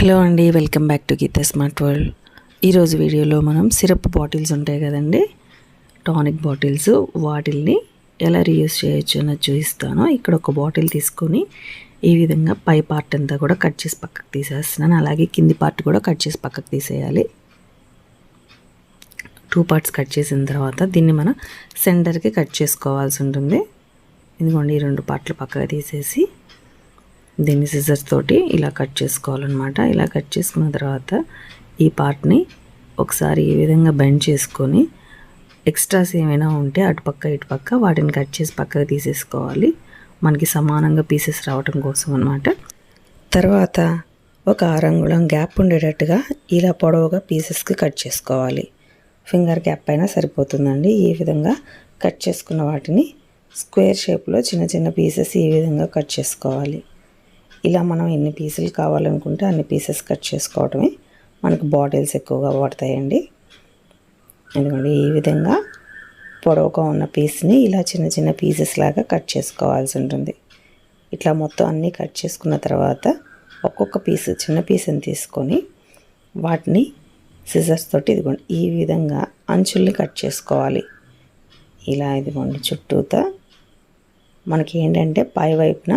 Hello అండి, welcome back to Geeta smart world. ఈరోజు వీడియోలో మనం సిరప్ బాటిల్స్ ఉంటాయి కదండి, టానిక్ బాటిల్స్, వాటిల్ని ఎలా రీయూజ్ చేయొచ్చు అన్నది చూపిస్తాను. ఇక్కడ ఒక బాటిల్ తీసుకొని ఈ విధంగా పై పార్ట్ అంతా కూడా కట్ చేసి పక్కకు తీసేస్తున్నాను. అలాగే కింది పార్ట్ కూడా కట్ చేసి పక్కకు తీసేయాలి. 2 పార్ట్స్ కట్ చేసిన తర్వాత దీన్ని మనం సెంటర్కి కట్ చేసుకోవాల్సి ఉంటుంది. ఇదిగోండి, ఈ 2 పార్ట్లు పక్కకు తీసేసి దీన్ని సిజర్స్ తోటి ఇలా కట్ చేసుకోవాలన్నమాట. ఇలా కట్ చేసుకున్న తర్వాత ఈ పార్ట్ని ఒకసారి ఈ విధంగా బెండ్ చేసుకొని ఎక్స్ట్రాస్ ఏమైనా ఉంటే అటుపక్క ఇటుపక్క వాటిని కట్ చేసి పక్కకు తీసేసుకోవాలి, మనకి సమానంగా పీసెస్ రావటం కోసం అన్నమాట. తర్వాత ఒక 6 అంగుళం గ్యాప్ ఉండేటట్టుగా ఇలా పొడవుగా పీసెస్కి కట్ చేసుకోవాలి. ఫింగర్ గ్యాప్ అయినా సరిపోతుందండి. ఈ విధంగా కట్ చేసుకున్న వాటిని స్క్వేర్ షేప్లో చిన్న చిన్న పీసెస్ ఈ విధంగా కట్ చేసుకోవాలి. ఇలా మనం ఎన్ని పీసులు కావాలనుకుంటే అన్ని పీసెస్ కట్ చేసుకోవటమే మనకు బాటిల్స్ ఎక్కువగా పడతాయండి. ఎందుకంటే ఈ విధంగా పొడవుగా ఉన్న పీస్ని ఇలా చిన్న చిన్న పీసెస్ లాగా కట్ చేసుకోవాల్సి ఉంటుంది. ఇట్లా మొత్తం అన్నీ కట్ చేసుకున్న తర్వాత ఒక్కొక్క పీస్ చిన్న పీస్ని తీసుకొని వాటిని సిజర్స్ తోటి ఇదిగోండి ఈ విధంగా అంచుల్ని కట్ చేసుకోవాలి. ఇలా ఇదిగోండి చుట్టూతా మనకి ఏంటంటే పై వైపున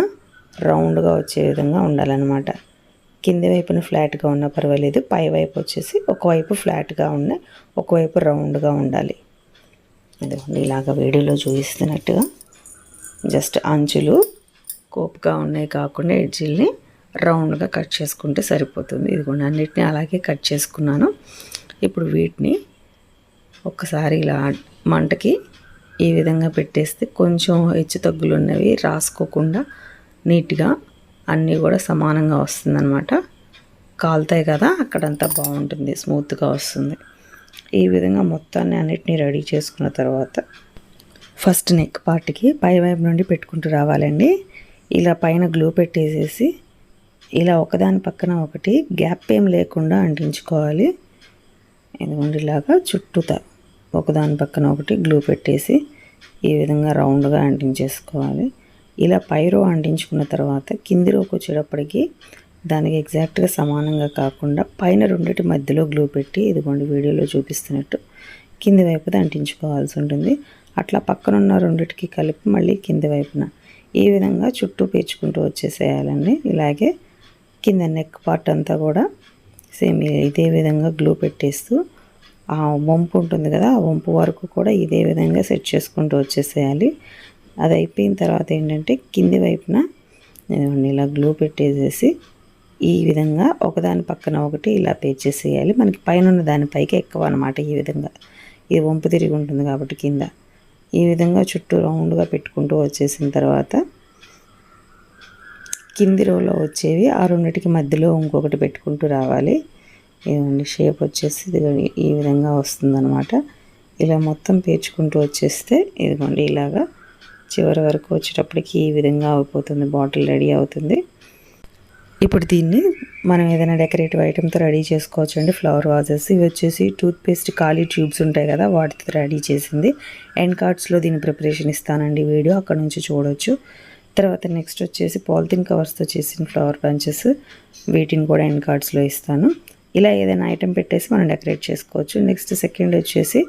రౌండ్గా వచ్చే విధంగా ఉండాలన్నమాట. కింది వైపున ఫ్లాట్గా ఉన్నా పర్వాలేదు, పై వైపు వచ్చేసి ఒకవైపు ఫ్లాట్గా ఉన్న ఒకవైపు రౌండ్గా ఉండాలి. ఇదిగోండి ఇలాగ వీడియోలో చూపిస్తున్నట్టుగా జస్ట్ అంచులు కోపుగా ఉన్నాయి కాకుండా ఎడ్జిల్ని రౌండ్గా కట్ చేసుకుంటే సరిపోతుంది. ఇదిగోండి అన్నిటినీ అలాగే కట్ చేసుకున్నాను. ఇప్పుడు వీటిని ఒక్కసారి ఇలా మంటకి ఈ విధంగా పెట్టేస్తే కొంచెం హెచ్చు తగ్గులు ఉన్నవి రాసుకోకుండా నీట్గా అన్నీ కూడా సమానంగా వస్తుందన్నమాట. కాలుతాయి కదా, అక్కడంతా బాగుంటుంది, స్మూత్గా వస్తుంది. ఈ విధంగా మొత్తాన్ని అన్నిటినీ రెడీ చేసుకున్న తర్వాత ఫస్ట్ నెక్ పార్ట్కి పై వైపు నుండి పెట్టుకుంటూ రావాలండి. ఇలా పైన గ్లూ పెట్టేసేసి ఇలా ఒకదాని పక్కన ఒకటి గ్యాప్ ఏం లేకుండా అంటించుకోవాలి. ఎందుకంటే ఇలాగా చుట్టూతా ఒకదాని పక్కన ఒకటి గ్లూ పెట్టేసి ఈ విధంగా రౌండ్గా అంటించేసుకోవాలి. ఇలా పై రో అంటించుకున్న తర్వాత కింది రోకి వచ్చేటప్పటికి దానికి ఎగ్జాక్ట్గా సమానంగా కాకుండా పైన రెండిటి మధ్యలో గ్లూ పెట్టి ఇదిగోండి వీడియోలో చూపిస్తున్నట్టు కింది వైపున అంటించుకోవాల్సి ఉంటుంది. అట్లా పక్కనున్న రెండిటికి కలిపి మళ్ళీ కింది వైపున ఈ విధంగా చుట్టూ పేర్చుకుంటూ వచ్చేసేయాలండి. ఇలాగే కింద నెక్ పార్ట్ అంతా కూడా సేమ్ ఇదే విధంగా గ్లూ పెట్టేస్తూ ఆ వంపు ఉంటుంది కదా, ఆ వంపు వరకు కూడా ఇదే విధంగా సెట్ చేసుకుంటూ వచ్చేసేయాలి. అది అయిపోయిన తర్వాత ఏంటంటే కింది వైపున ఇలా గ్లూ పెట్టేసేసి ఈ విధంగా ఒకదాని పక్కన ఒకటి ఇలా పేర్చేసేయాలి. మనకి పైన ఉన్న దానిపైకి ఎక్కువ అనమాట. ఈ విధంగా ఇది వంపు తిరిగి ఉంటుంది కాబట్టి కింద ఈ విధంగా చుట్టూ రౌండ్గా పెట్టుకుంటూ వచ్చేసిన తర్వాత కింది రోలో వచ్చేవి ఆ రెండిటికి మధ్యలో ఇంకొకటి పెట్టుకుంటూ రావాలి. ఇదిగోండి షేప్ వచ్చేసి ఇది ఈ విధంగా వస్తుందన్నమాట. ఇలా మొత్తం పేర్చుకుంటూ వచ్చేస్తే ఇదిగోండి ఇలాగా చివరి వరకు వచ్చేటప్పటికి ఈ విధంగా అయిపోతుంది, బాటిల్ రెడీ అవుతుంది. ఇప్పుడు దీన్ని మనం ఏదైనా డెకరేటివ్ ఐటెంతో రెడీ చేసుకోవచ్చు అండి. ఫ్లవర్ వాజెస్ ఇవి వచ్చేసి టూత్పేస్ట్ ఖాళీ ట్యూబ్స్ ఉంటాయి కదా, వాటితో రెడీ చేసింది. ఎండ్ కార్డ్స్లో దీని ప్రిపరేషన్ ఇస్తానండి, వీడియో అక్కడ నుంచి చూడవచ్చు. తర్వాత నెక్స్ట్ వచ్చేసి పాలిథిన్ కవర్స్తో చేసిన ఫ్లవర్ బంచెస్, వీటిని కూడా ఎండ్ కార్డ్స్లో ఇస్తాను. ఇలా ఏదైనా ఐటెం పెట్టేసి మనం డెకరేట్ చేసుకోవచ్చు. నెక్స్ట్ సెకండ్ వచ్చేసి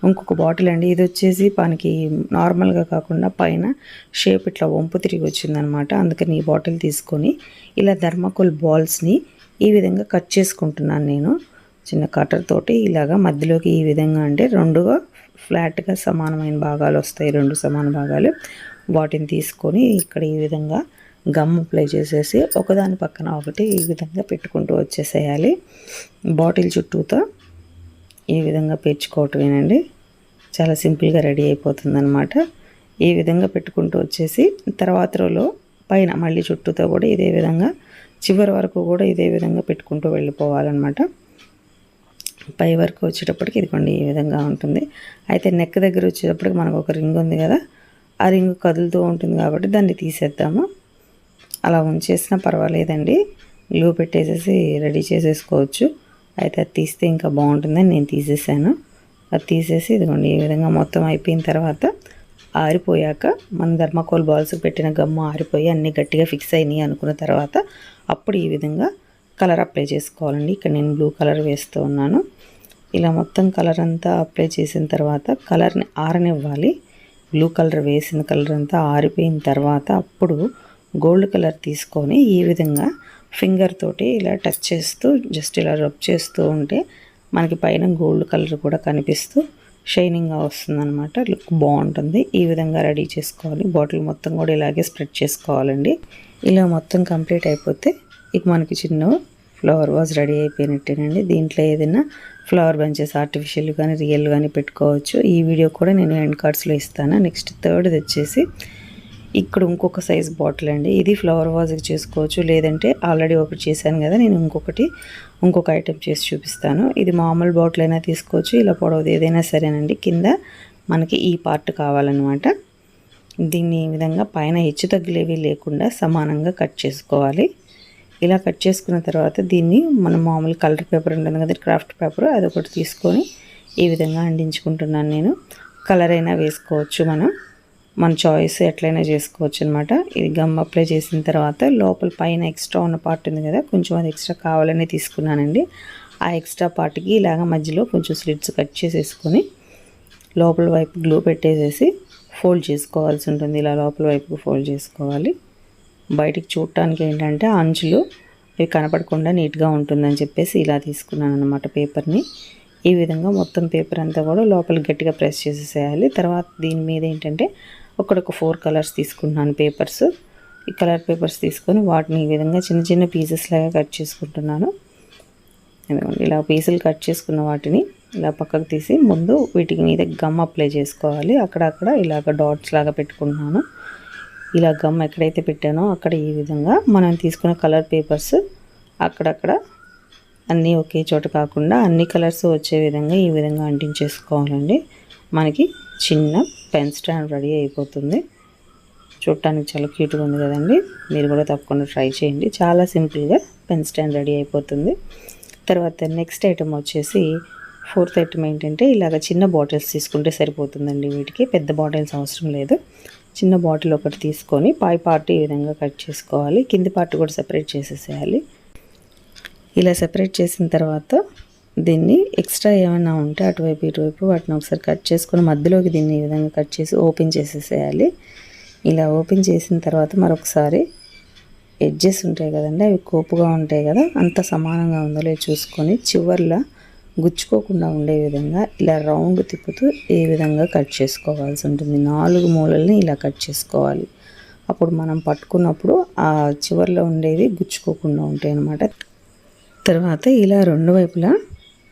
ఇంకొక బాటిల్ అండి. ఇది వచ్చేసి మనకి నార్మల్గా కాకుండా పైన షేప్ ఇట్లా వంపు తిరిగి వచ్చిందనమాట. అందుకని ఈ బాటిల్ తీసుకొని ఇలా థర్మాకోల్ బాల్స్ని ఈ విధంగా కట్ చేసుకుంటున్నాను నేను చిన్న కటర్ తోటి. ఇలాగా మధ్యలోకి ఈ విధంగా అంటే రెండుగా ఫ్లాట్గా సమానమైన భాగాలు వస్తాయి, 2 సమాన భాగాలు. వాటిని తీసుకొని ఇక్కడ ఈ విధంగా గమ్ అప్లై చేసేసి ఒకదాని పక్కన ఒకటి ఈ విధంగా పెట్టుకుంటూ వచ్చేసేయాలి. బాటిల్ చుట్టూతో ఈ విధంగా పేర్చుకోవటమేనండి. చాలా సింపుల్గా రెడీ అయిపోతుంది అనమాట. ఈ విధంగా పెట్టుకుంటూ వచ్చేసి తర్వాత రోలో పైన మళ్ళీ చుట్టూతో కూడా ఇదే విధంగా చివరి వరకు కూడా ఇదే విధంగా పెట్టుకుంటూ వెళ్ళిపోవాలన్నమాట. పై వరకు వచ్చేటప్పటికి ఇదిగోండి ఈ విధంగా ఉంటుంది. అయితే నెక్ దగ్గర వచ్చేటప్పటికి మనకు ఒక రింగ్ ఉంది కదా, ఆ రింగ్ కదులుతూ ఉంటుంది కాబట్టి దాన్ని తీసేద్దాము. అలా ఉంచేసినా పర్వాలేదండి, గ్లూ పెట్టేసేసి రెడీ చేసేసుకోవచ్చు. అయితే అది తీస్తే ఇంకా బాగుంటుందని నేను తీసేసాను. అది తీసేసి ఇదిగోండి ఈ విధంగా మొత్తం అయిపోయిన తర్వాత ఆరిపోయాక మన థర్మాకోల్ బాల్స్ పెట్టిన గమ్ము ఆరిపోయి అన్నీ గట్టిగా ఫిక్స్ అయినాయి అనుకున్న తర్వాత అప్పుడు ఈ విధంగా కలర్ అప్లై చేసుకోవాలండి. ఇక్కడ నేను బ్లూ కలర్ వేస్తూ ఉన్నాను. ఇలా మొత్తం కలర్ అంతా అప్లై చేసిన తర్వాత కలర్ని ఆరనివ్వాలి. బ్లూ కలర్ వేసిన కలర్ అంతా ఆరిపోయిన తర్వాత అప్పుడు గోల్డ్ కలర్ తీసుకొని ఈ విధంగా ఫింగర్ తోటి ఇలా టచ్ చేస్తూ జస్ట్ ఇలా రబ్ చేస్తూ ఉంటే మనకి పైన గోల్డ్ కలర్ కూడా కనిపిస్తూ షైనింగ్గా వస్తుందన్నమాట. లుక్ బాగుంటుంది. ఈ విధంగా రెడీ చేసుకోవాలి. బాటిల్ మొత్తం కూడా ఇలాగే స్ప్రెడ్ చేసుకోవాలండి. ఇలా మొత్తం కంప్లీట్ అయిపోతే ఇక మనకి చిన్న ఫ్లవర్ వాజ్ రెడీ అయిపోయినట్టేనండి. దీంట్లో ఏదైనా ఫ్లవర్ బంచెస్ ఆర్టిఫిషియల్ కానీ రియల్ కానీ పెట్టుకోవచ్చు. ఈ వీడియో కూడా నేను ఎండ్ కార్డ్స్లో ఇస్తాను. నెక్స్ట్ థర్డ్ది వచ్చేసి ఇక్కడ ఇంకొక సైజ్ బాటిల్ అండి. ఇది ఫ్లవర్ వాజ్కి చేసుకోవచ్చు, లేదంటే ఆల్రెడీ ఒకటి చేశాను కదా, నేను ఇంకొక ఐటెం చేసి చూపిస్తాను. ఇది మామూలు బాటిల్ అయినా తీసుకోవచ్చు, ఇలా పొడవుది ఏదైనా సరేనండి. కింద మనకి ఈ పార్ట్ కావాలన్నమాట. దీన్ని ఈ విధంగా పైన హెచ్చు తగ్గులేవి లేకుండా సమానంగా కట్ చేసుకోవాలి. ఇలా కట్ చేసుకున్న తర్వాత దీన్ని మనం మామూలు కలర్ పేపర్ ఉంటుంది కదా, క్రాఫ్ట్ పేపర్, అదొకటి తీసుకొని ఈ విధంగా అంటించుకుంటున్నాను నేను. కలర్ అయినా వేసుకోవచ్చు, మన చాయిస్ ఎట్లయినా చేసుకోవచ్చు అనమాట. ఇది గమ్ అప్లై చేసిన తర్వాత లోపల పైన ఎక్స్ట్రా ఉన్న పార్ట్ ఉంది కదా, కొంచెం అది ఎక్స్ట్రా కావాలని తీసుకున్నానండి. ఆ ఎక్స్ట్రా పార్ట్కి ఇలాగ మధ్యలో కొంచెం స్లిట్స్ కట్ చేసేసుకొని లోపల వైపు గ్లూ పెట్టేసేసి ఫోల్డ్ చేసుకోవాల్సి ఉంటుంది. ఇలా లోపల వైపుకి ఫోల్డ్ చేసుకోవాలి. బయటికి చూడటానికి ఏంటంటే అంచులు ఇవి కనపడకుండా నీట్గా ఉంటుందని చెప్పేసి ఇలా తీసుకున్నాను అనమాట పేపర్ని. ఈ విధంగా మొత్తం పేపర్ అంతా కూడా లోపలికి గట్టిగా ప్రెస్ చేసేసేయాలి. తర్వాత దీని మీద ఏంటంటే ఒక 4 కలర్స్ తీసుకుంటున్నాను పేపర్స్. ఈ కలర్ పేపర్స్ తీసుకొని వాటిని ఈ విధంగా చిన్న చిన్న పీసెస్ లాగా కట్ చేసుకుంటున్నాను. ఇలా పీసులు కట్ చేసుకున్న వాటిని ఇలా పక్కకు తీసి ముందు వీటి మీద గమ్ అప్లై చేసుకోవాలి. అక్కడక్కడ ఇలాగ డాట్స్ లాగా పెట్టుకుంటున్నాను. ఇలా గమ్ ఎక్కడైతే పెట్టానో అక్కడ ఈ విధంగా మనం తీసుకున్న కలర్ పేపర్స్ అక్కడక్కడ అన్నీ ఒకే చోట కాకుండా అన్ని కలర్స్ వచ్చే విధంగా ఈ విధంగా అంటించేసుకోవాలండి. మనకి చిన్న పెన్ స్టాండ్ రెడీ అయిపోతుంది. చూడటానికి చాలా క్యూట్గా ఉంది కదండి. మీరు కూడా తప్పకుండా ట్రై చేయండి. చాలా సింపుల్గా పెన్ స్టాండ్ రెడీ అయిపోతుంది. తర్వాత నెక్స్ట్ ఐటమ్ వచ్చేసి ఫోర్త్ ఐటమ్ ఏంటంటే ఇలాగ చిన్న బాటిల్స్ తీసుకుంటే సరిపోతుందండి. వీటికి పెద్ద బాటిల్స్ అవసరం లేదు. చిన్న బాటిల్ ఒకటి తీసుకొని పై పార్ట్ ఈ విధంగా కట్ చేసుకోవాలి. కింది పార్ట్ కూడా సెపరేట్ చేసేసేయాలి. ఇలా సెపరేట్ చేసిన తర్వాత దీన్ని ఎక్స్ట్రా ఏమైనా ఉంటే అటువైపు ఇటువైపు వాటిని ఒకసారి కట్ చేసుకొని మధ్యలోకి దీన్ని ఈ విధంగా కట్ చేసి ఓపెన్ చేసేసేయాలి. ఇలా ఓపెన్ చేసిన తర్వాత మరొకసారి ఎడ్జెస్ ఉంటాయి కదండి, అవి కోపుగా ఉంటాయి కదా, అంత సమానంగా ఉందో లేదో చూసుకొని చివర్లో గుచ్చుకోకుండా ఉండే విధంగా ఇలా రౌండ్ తిప్పుతూ ఈ విధంగా కట్ చేసుకోవాల్సి ఉంటుంది. 4 మూలల్ని ఇలా కట్ చేసుకోవాలి. అప్పుడు మనం పట్టుకున్నప్పుడు ఆ చివర్లో ఉండేవి గుచ్చుకోకుండా ఉంటాయి అన్నమాట. తర్వాత ఇలా 2 వైపులా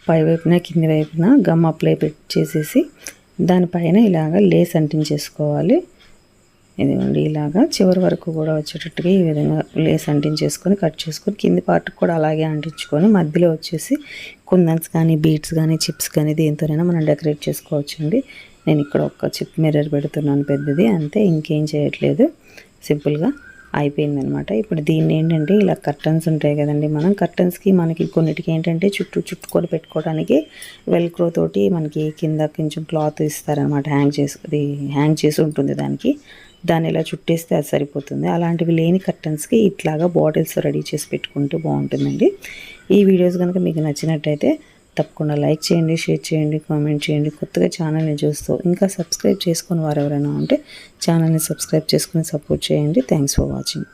పై వైపున కింది వైపున గమ్ అప్లై చేసేసి దానిపైన ఇలాగ లేస్ అంటించేసుకోవాలి. ఇదిగోండి ఇలాగా చివరి వరకు కూడా వచ్చేటట్టుగా ఈ విధంగా లేస్ అంటించేసుకొని కట్ చేసుకొని కింది పార్ట్ కూడా అలాగే అంటించుకొని మధ్యలో వచ్చేసి కుందన్స్ కానీ బీడ్స్ కానీ చిప్స్ కానీ దేంతోనైనా మనం డెకరేట్ చేసుకోవచ్చండి. నేను ఇక్కడ ఒక చిప్ మిర్రర్ పెడుతున్నాను పెద్దది, అంతే, ఇంకేం చేయట్లేదు. సింపుల్గా అయిపోయిందనమాట. ఇప్పుడు దీన్ని ఏంటంటే ఇలా కర్టన్స్ ఉంటాయి కదండి, మనం కర్టన్స్కి మనకి కొన్నిటికి ఏంటంటే చుట్టుకొని పెట్టుకోవడానికి వెల్క్రో తోటి మనకి కింద కొంచెం క్లాత్ ఇస్తారనమాట. హ్యాంగ్ చేసి ఉంటుంది దాన్ని ఇలా చుట్టేస్తే అది సరిపోతుంది. అలాంటివి లేని కర్టన్స్కి ఇట్లాగా బాటిల్స్ రెడీ చేసి పెట్టుకుంటే బాగుంటుందండి. ఈ వీడియోస్ కనుక మీకు నచ్చినట్టయితే తప్పకుండా లైక్ చేయండి, షేర్ చేయండి, కామెంట్ చేయండి. కొత్తగా ఛానల్ని చూస్తూ ఇంకా సబ్స్క్రైబ్ చేసుకుని వారు ఎవరైనా ఉంటే ఛానల్ని సబ్స్క్రైబ్ చేసుకుని సపోర్ట్ చేయండి. Thanks for watching.